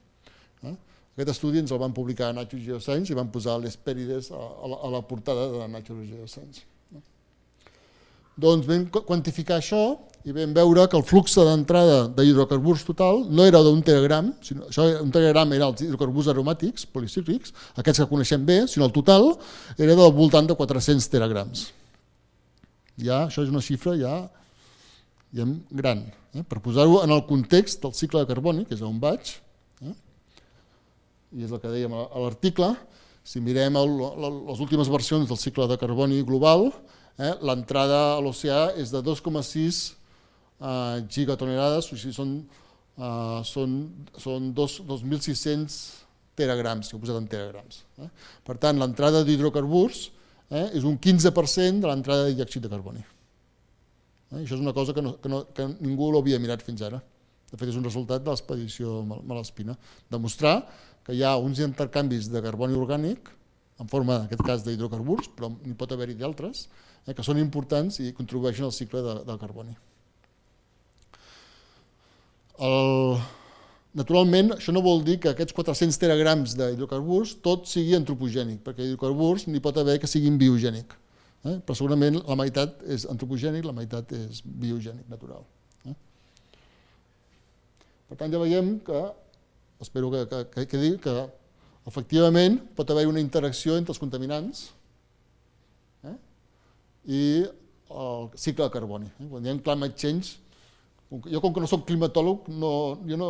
Aquest estudi ens el van publicar a Nature Geoscience i van posar l'Hesperides a la portada de Nature Geoscience. Doncs vam quantificar això i vam veure que el flux d'entrada d'hidrocarburs total no era d'un teragram, un teragram era els hidrocarburs aromàtics, policíclics, aquests que coneixem bé, sinó el total era del voltant de 400 teragrams. Això és una xifra ja gran. Per posar-ho en el context del cicle de carboni, que és on vaig, i és el que dèiem a l'article, si mirem les últimes versions del cicle de carboni global, l'entrada a l'oceà és de 2,6 gigatonelades, o sigui, són 2.600 teragrams, si ho he posat en teragrams. Per tant, l'entrada d'hidrocarburs és un 15% de l'entrada de diòxid de carboni. Això és una cosa que ningú l'havia mirat fins ara. De fet, és un resultat de l'expedició Malaspina. Demostrar que hi ha uns intercanvis de carboni orgànic, en forma, en aquest cas, d'hidrocarburs, però n'hi pot haver-hi d'altres, que són importants i contribueixen al cicle del carboni. Naturalment, això no vol dir que aquests 400 teragrams d'hidrocarburs tot sigui antropogènic, perquè hidrocarburs n'hi pot haver que siguin biogènic, però segurament la meitat és antropogènic, la meitat és biogènic, natural. Per tant, ja veiem que, espero que digui que efectivament pot haver una interacció entre els contaminants i el cicle de carboni. Quan diem climate change, jo com que no soc climatòleg, jo no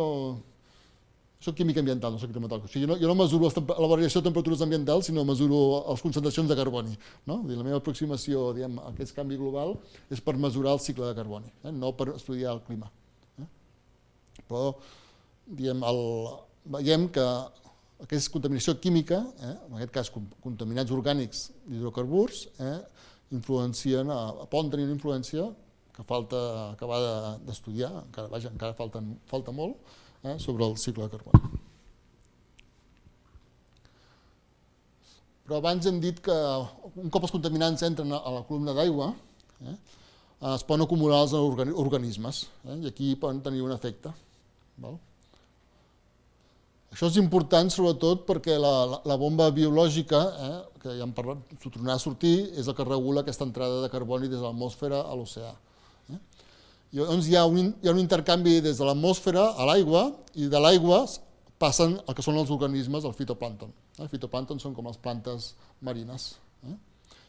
soc químic ambiental, no soc climatòleg. O sigui, jo no mesuro la variació de temperatures ambientals, sinó mesuro les concentracions de carboni. La meva aproximació a aquest canvi global és per mesurar el cicle de carboni, no per estudiar el clima. Però veiem que aquesta contaminació química, en aquest cas contaminants orgànics d'hidrocarburs, poden tenir una influència que falta acabar d'estudiar, encara falta molt, sobre el cicle de carboni. Però abans hem dit que un cop els contaminants entren a la columna d'aigua, es poden acumular als organismes, i aquí poden tenir un efecte. Això és important sobretot perquè la bomba biològica, que ja hem parlat, tornarà a sortir, és el que regula aquesta entrada de carboni des de l'atmosfera a l'oceà. Llavors hi ha un intercanvi des de l'atmosfera a l'aigua i de l'aigua passen el que són els organismes, el fitoplàncton. El fitoplàncton són com les plantes marines.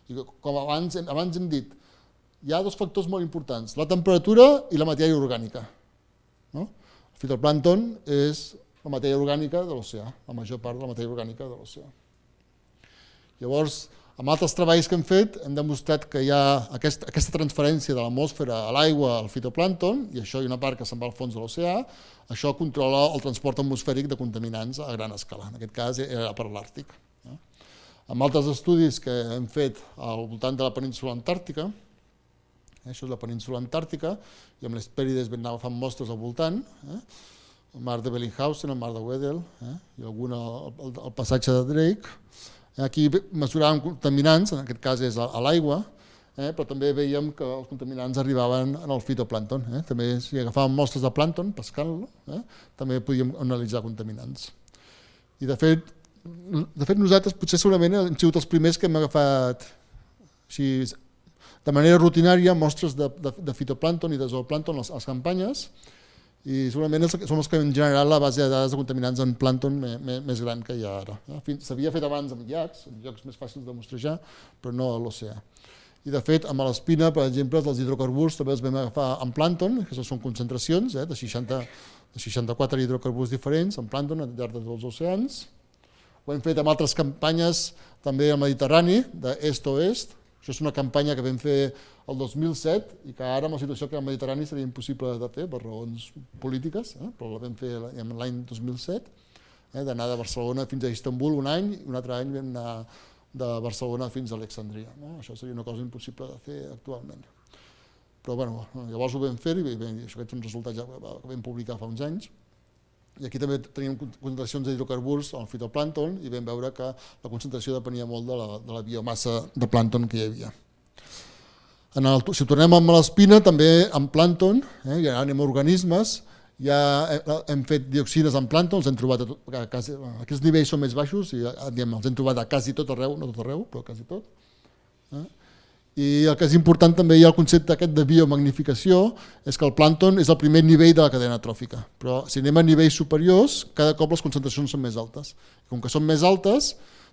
I com abans hem dit, hi ha dos factors molt importants, la temperatura i la matèria orgànica. El fitoplàncton és la matèria orgànica de l'oceà, la major part de la matèria orgànica de l'oceà. Llavors, amb altres treballs que hem fet, hem demostrat que hi ha aquesta transferència de l'atmosfera a l'aigua al fitoplàncton, i això hi ha una part que se'n va al fons de l'oceà, això controla el transport atmosfèric de contaminants a gran escala. En aquest cas era per l'Àrtic. Amb altres estudis que hem fet al voltant de la península antàrtica, això és la península antàrtica, i amb les Hesperides vam anar agafant mostres al voltant, el mar de Bellinghausen, el mar de Weddell, i alguna al passatge de Drake. Aquí mesuràvem contaminants, en aquest cas és a l'aigua, però també veiem que els contaminants arribaven al fitoplàncton. També si agafàvem mostres de plàncton, pescant-lo, també podíem analitzar contaminants. I de fet nosaltres potser segurament hem sigut els primers que hem agafat de manera rutinària mostres de fitoplàncton i de zooplàncton a les campanyes, i segurament som els que hem generat la base de dades de contaminants en plàncton més gran que hi ha ara. S'havia fet abans amb llacs, en llocs més fàcils de mostrejar, però no a l'oceà. I de fet, amb l'espina, per exemple, dels hidrocarburs també els vam agafar en plàncton, que són concentracions de 64 hidrocarburs diferents en plàncton al llarg de tots els oceans. Ho hem fet amb altres campanyes també al Mediterrani, d'est a oest. Això és una campanya que vam fer el 2007 i que ara amb la situació que al Mediterrani seria impossible de fer per raons polítiques, però la vam fer l'any 2007, d'anar de Barcelona fins a Istanbul un any i un altre any vam anar de Barcelona fins a Alexandria. Això seria una cosa impossible de fer actualment. Però llavors ho vam fer i això és un resultat que vam publicar fa uns anys. I aquí també teníem concentracions d'hidrocarburs al fitoplàncton i vam veure que la concentració depenia molt de la biomassa de plàncton que hi havia. Si tornem amb l'espina, també en plàncton, ja anem a organismes, ja hem fet dioxines en plàncton, els hem trobat aquests nivells són més baixos i els hem trobat a quasi tot arreu, no tot arreu, però quasi tot. I el que és important també hi ha el concepte aquest de biomagnificació, és que el plàncton és el primer nivell de la cadena tròfica, però si anem a nivells superiors, cada cop les concentracions són més altes. Com que són més altes,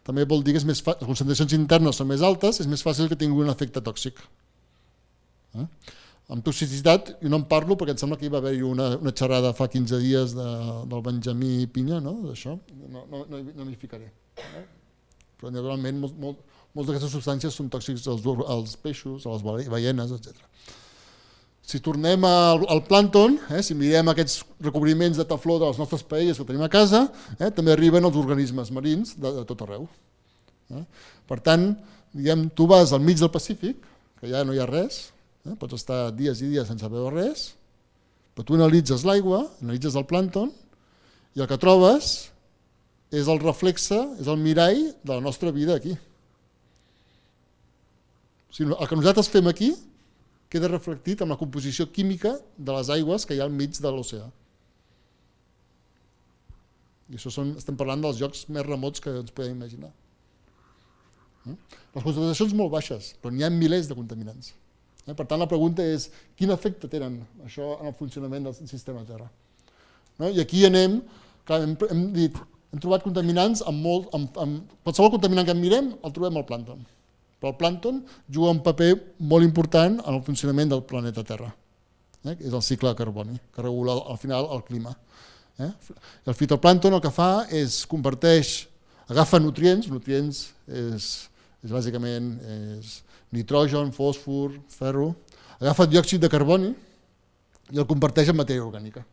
també vol dir que les concentracions internes són més altes, és més fàcil que tingui un efecte tòxic. Amb toxicitat, jo no en parlo perquè em sembla que hi va haver-hi una xerrada fa 15 dies del Benjamí Pinya, d'això, no m'hi ficaré. Però naturalment moltes d'aquestes substàncies són tòxics als peixos, a les ballenes, etc. Si tornem al plàncton, si mirem aquests recobriments de tefló de les nostres paelles que tenim a casa, també arriben els organismes marins de tot arreu. Per tant, tu vas al mig del Pacífic, que ja no hi ha res, pots estar dies i dies sense veure res, però tu analitzes l'aigua, analitzes el plàncton, i el que trobes és el reflexe, és el mirall de la nostra vida aquí. El que nosaltres fem aquí queda reflectit amb la composició química de les aigües que hi ha al mig de l'oceà. I això estem parlant dels llocs més remots que ens podem imaginar. Les concentracions molt baixes, però n'hi ha milers de contaminants. Per tant, la pregunta és quin efecte tenen això en el funcionament del sistema Terra. I aquí anem, hem dit, hem trobat contaminants amb qualsevol contaminant que mirem el trobem al plàncton. Però el plàncton juga un paper molt important en el funcionament del planeta Terra. És el cicle de carboni, que regula al final el clima. El fitoplàncton el que fa és agafa nutrients és bàsicament nitrogen, fòsfor, ferro, agafa diòxid de carboni i el converteix en matèria orgànica.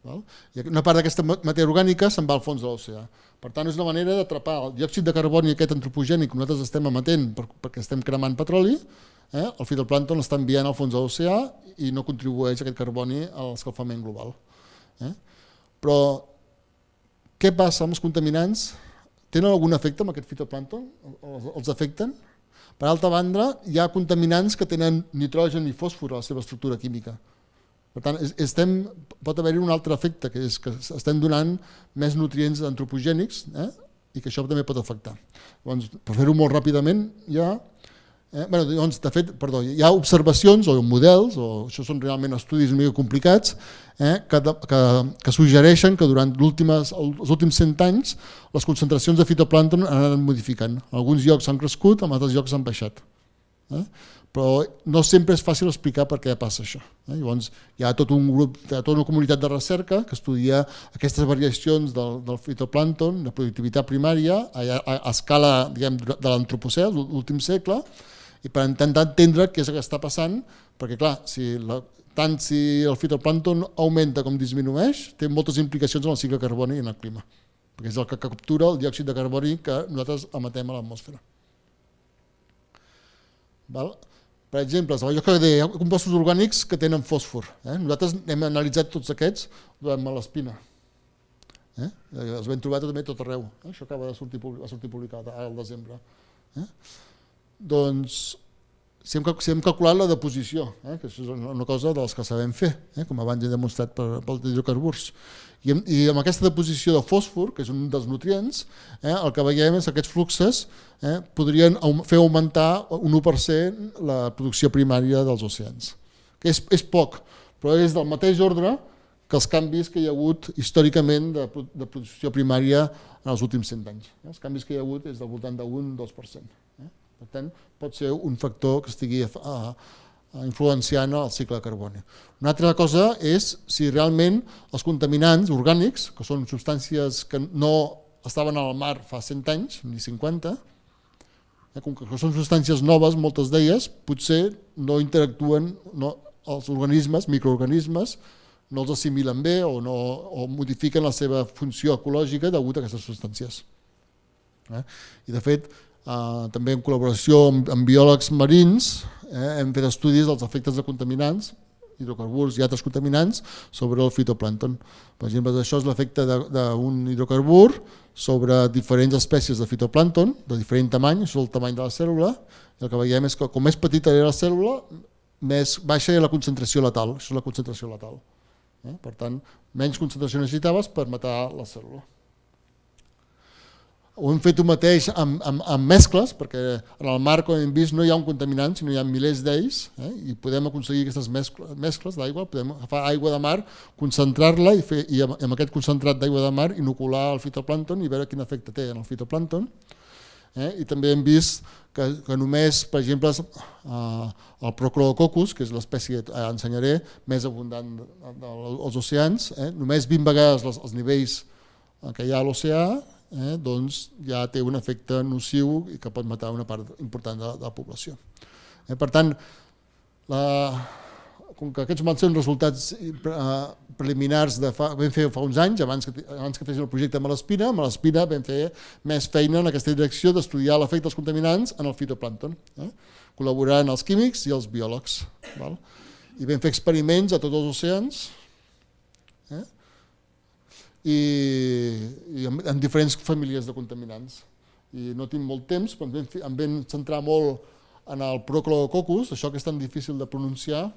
I una part d'aquesta matèria orgànica se'n va al fons de l'oceà. Per tant, és una manera d'atrapar el diòxid de carboni aquest antropogènic que nosaltres estem emetent perquè estem cremant petroli, el fitoplàncton l'està enviant al fons de l'oceà i no contribueix aquest carboni a l'escalfament global. Però què passa amb els contaminants? Tenen algun efecte amb aquest fitoplàncton? Els afecten? Per altra banda, hi ha contaminants que tenen nitrogen i fòsfor a la seva estructura química. Per tant, pot haver-hi un altre efecte, que és que estem donant més nutrients antropogènics i que això també pot afectar. Llavors, per fer-ho molt ràpidament, hi ha observacions o models, o això són realment estudis molt complicats, que suggereixen que durant els últims 100 anys les concentracions de fitoplàncton han anat modificant. En alguns llocs han crescut, en altres llocs han baixat. Però no sempre és fàcil explicar per què passa això. Llavors hi ha tot un grup, tota una comunitat de recerca que estudia aquestes variacions del fitoplàncton, de productivitat primària, a escala de l'antropocè, l'últim segle, i per intentar entendre què és el que està passant, perquè clar, tant si el fitoplàncton augmenta com disminueix, té moltes implicacions en el cicle carboni i en el clima, perquè és el que captura el diòxid de carboni que nosaltres emetem a l'atmosfera. Per exemple, allò que deia, compostos orgànics que tenen fòsfor. Nosaltres hem analitzat tots aquests durant l'espina. Els vam trobar també tot arreu. Això acaba de sortir publicat al desembre. Doncs, si hem calculat la deposició, que és una cosa dels que sabem fer, com abans he demostrat pels hidrocarburs. I amb aquesta deposició de fòsfor, que és un dels nutrients, el que veiem és que aquests fluxos podrien fer augmentar un 1% la producció primària dels oceans. És poc, però és del mateix ordre que els canvis que hi ha hagut històricament de producció primària en els últims 100 anys. Els canvis que hi ha hagut és del voltant d'un 2%. Per tant, pot ser un factor que estigui influenciant el cicle de carboni. Una altra cosa és si realment els contaminants orgànics, que són substàncies que no estaven al mar fa 100 anys, ni 50, com que són substàncies noves, moltes d'elles, potser no interactuen, els organismes, microorganismes, no els assimilen bé o modifiquen la seva funció ecològica degut a aquestes substàncies. I de fet, també en col·laboració amb biòlegs marins hem fet estudis dels efectes de contaminants, hidrocarburs i altres contaminants sobre el fitoplàncton. Per exemple, això és l'efecte d'un hidrocarbur sobre diferents espècies de fitoplàncton de diferent tamany, això és el tamany de la cèl·lula, i el que veiem és que com més petita era la cèl·lula, més baixa era la concentració letal, això és la concentració letal. Per tant, menys concentració necessitaves per matar la cèl·lula. Ho hem fet el mateix amb mescles, perquè en el mar, com hem vist, no hi ha un contaminant, sinó hi ha milers d'ells, i podem aconseguir aquestes mescles d'aigua, podem agafar aigua de mar, concentrar-la i amb aquest concentrat d'aigua de mar inocular el fitoplàncton i veure quin efecte té en el fitoplàncton. I també hem vist que només, per exemple, el Prochlorococcus, que és l'espècie que ensenyaré més abundant als oceans, només 20 vegades els nivells que hi ha a l'oceà, doncs ja té un efecte nociu i que pot matar una part important de la població. Per tant, com que aquests van ser resultats preliminars vam fer fa uns anys, abans que fessin el projecte amb l'espina vam fer més feina en aquesta direcció d'estudiar l'efecte dels contaminants en el fitoplàncton, col·laborant els químics i els biòlegs. I vam fer experiments a tots els oceans, i en diferents famílies de contaminants. I no tinc molt temps, però em vam centrar molt en el Prochlorococcus, això que és tan difícil de pronunciar,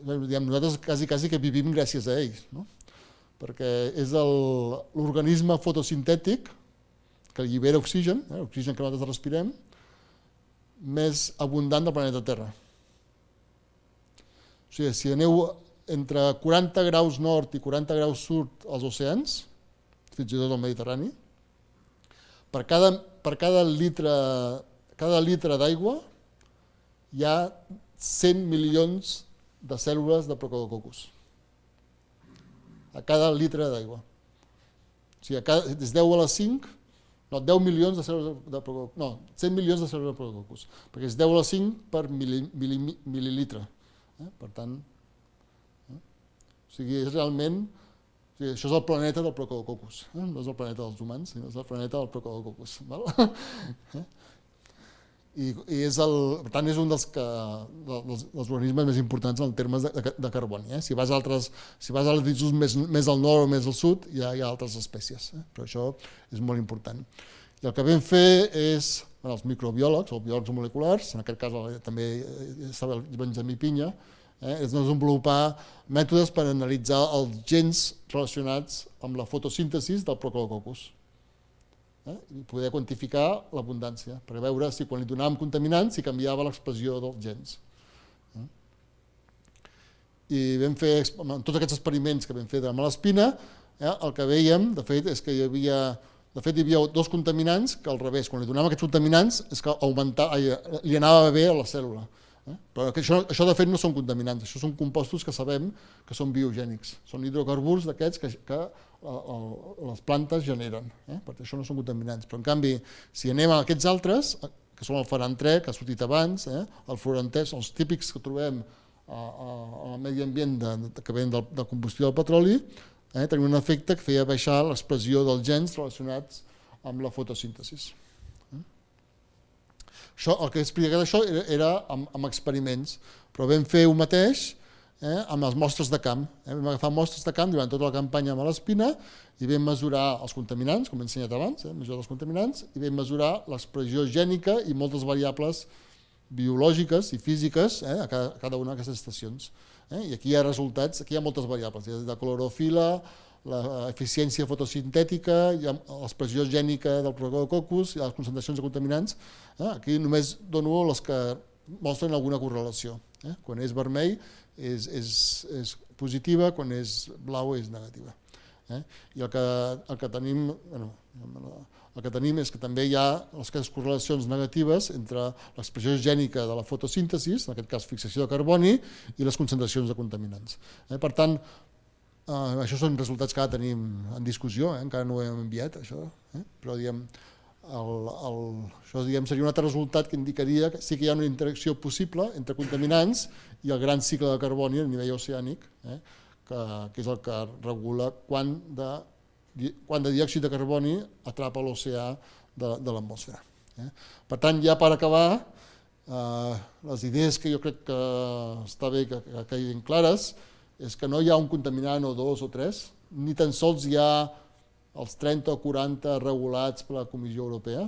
nosaltres quasi que vivim gràcies a ells, perquè és l'organisme fotosintètic que allibera oxigen, oxigen que nosaltres respirem, més abundant del planeta Terra. O sigui, si aneu entre 40 graus nord i 40 graus sud als oceans, fins i tot al Mediterrani, per cada litre d'aigua hi ha 100 milions de cèl·lules de Prochlorococcus. A cada litre d'aigua. O sigui, és 10 a la 5, 10 milions de cèl·lules de Prochlorococcus, no, 100 milions de cèl·lules de Prochlorococcus, perquè és 10 a la 5 per mil·lilitre. Per tant, sigui, és realment... O sigui, això és el planeta del Procalococcus, no és el planeta dels humans, sinó és el planeta del Procalococcus. I és per tant, és un dels organismes més importants en termes de carboni. Si vas a latituds més al nord o més al sud, hi ha altres espècies, però això és molt important. I el que vam fer és, els microbiòlegs o biòlegs moleculars, en aquest cas també estava el Benjamí Pinya, és desenvolupar mètodes per analitzar els gens relacionats amb la fotosíntesi del Procalococcus i poder quantificar l'abundància, per veure si quan li donàvem contaminants si canviava l'expressió dels gens. I vam fer, en tots aquests experiments que vam fer de Malaspina, el que veiem, de fet, és que hi havia dos contaminants que al revés, quan li donàvem aquests contaminants és que li anava bé a la cèl·lula. Però això de fet no són contaminants, això són compostos que sabem que són biogènics, són hidrocarburs d'aquests que les plantes generen, perquè això no són contaminants. Però en canvi, si anem a aquests altres, que són el farantrè, que ha sortit abans, el florentè, són els típics que trobem al medi ambient que venen de combustió del petroli, tenien un efecte que feia baixar l'expressió dels gens relacionats amb la fotosíntesi. El que explica d'això era amb experiments, però vam fer ho mateix amb les mostres de camp. Vam agafar mostres de camp durant tota la campanya a Malaspina i vam mesurar els contaminants, com he ensenyat abans, mesurar els contaminants, i vam mesurar l'expressió gènica i moltes variables biològiques i físiques a cada una d'aquestes estacions. I aquí hi ha resultats, aquí hi ha moltes variables, hi ha de clorofila, l'eficiència fotosintètica, l'expressió gènica del Procalococcus i les concentracions de contaminants. Aquí només dono les que mostren alguna correlació. Quan és vermell és positiva, quan és blau és negativa. I el que tenim és que també hi ha les correlacions negatives entre l'expressió gènica de la fotosíntesi, en aquest cas fixació de carboni, i les concentracions de contaminants. Per tant, això són resultats que ara tenim en discussió, encara no ho hem enviat, això, però això seria un altre resultat que indicaria que sí que hi ha una interacció possible entre contaminants i el gran cicle de carboni a nivell oceànic, que és el que regula quant de diòxid de carboni atrapa l'oceà de l'atmosfera. Per tant, ja per acabar, les idees que jo crec que està bé que quedin clares és que no hi ha un contaminant o dos o tres, ni tan sols hi ha els 30 o 40 regulats per la Comissió Europea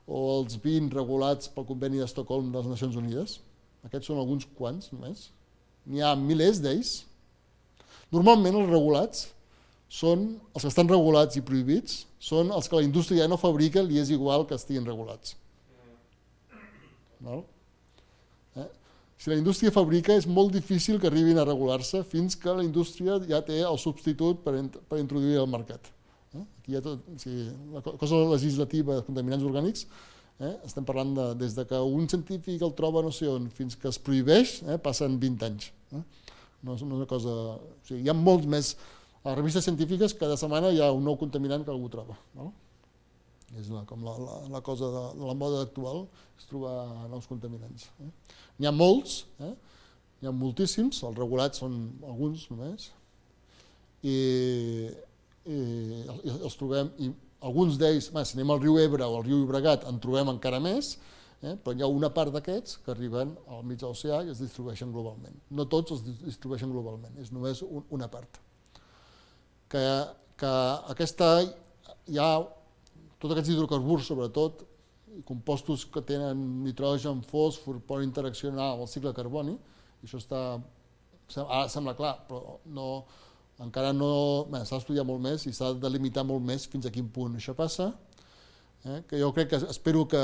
o els 20 regulats pel Conveni d'Estocolm de les Nacions Unides. Aquests són alguns quants només. N'hi ha milers d'ells. Normalment els regulats són els que estan regulats i prohibits, són els que la indústria ja no fabrica, li és igual que estiguin regulats. Si la indústria fabrica és molt difícil que arribin a regular-se fins que la indústria ja té el substitut per introduir al mercat. Aquí hi ha la cosa legislativa de contaminants orgànics, estem parlant des que un científic el troba no sé on fins que es prohibeix, passen 20 anys. No és una cosa... Hi ha molts més... A les revistes científiques cada setmana hi ha un nou contaminant que algú troba. És com la cosa de la moda actual, és trobar nous contaminants. N'hi ha molts, n'hi ha moltíssims, els regulats són alguns només, i els trobem, i alguns d'ells, si anem al riu Ebre o al riu Llobregat en trobem encara més, però hi ha una part d'aquests que arriben al mig de l'oceà i es distribueixen globalment. No tots els distribueixen globalment, és només una part. Que hi ha tots aquests hidrocarburs, sobretot, compostos que tenen nitrogen, fòsfor, poden interaccionar amb el cicle de carboni, i això ara sembla clar, però encara no... S'ha d'estudiar molt més i s'ha de delimitar molt més fins a quin punt això passa, que jo crec que espero que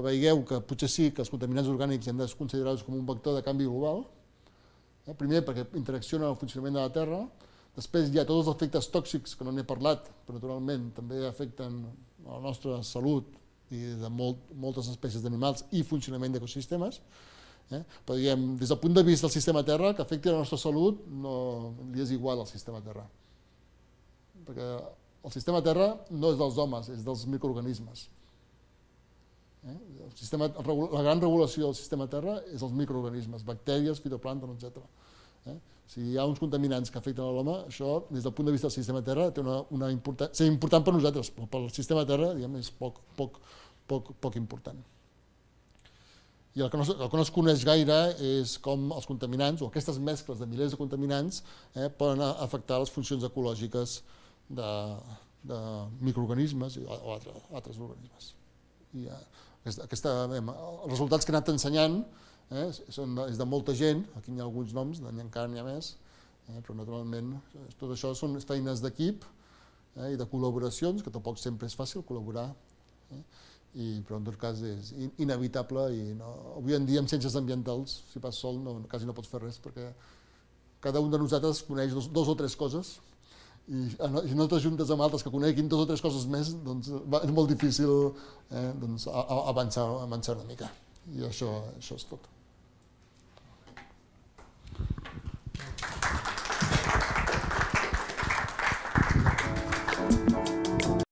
veieu que potser sí que els contaminants orgànics hem de considerar-los com un vector de canvi global, primer perquè interaccionen amb el funcionament de la Terra, després hi ha tots els efectes tòxics que no n'he parlat, però naturalment també afecten la nostra salut i de moltes espècies d'animals i funcionament d'ecosistemes, però diguem, des del punt de vista del sistema Terra, que afecti la nostra salut no li és igual al sistema Terra, perquè el sistema Terra no és dels homes, és dels microorganismes. La gran regulació del sistema Terra és els microorganismes, bactèries, fitoplàncton, etc. Si hi ha uns contaminants que afecten a l'home, això, des del punt de vista del sistema Terra, té una importància important per nosaltres, però pel sistema Terra, diguem, és poc important. I el que no es coneix gaire és com els contaminants, o aquestes mescles de milers de contaminants, poden afectar les funcions ecològiques de microorganismes o altres organismes. I els resultats que he anat ensenyant és de molta gent, aquí hi ha alguns noms, encara n'hi ha més, però naturalment tot això són feines d'equip i de col·laboracions, que tampoc sempre és fàcil col·laborar, però en tot cas és inevitable i avui en dia en ciències ambientals, si vas sol, quasi no pots fer res, perquè cada un de nosaltres coneix dos o tres coses i si no t'ajuntes amb altres que coneguin dos o tres coses més, doncs és molt difícil avançar una mica. I això és tot.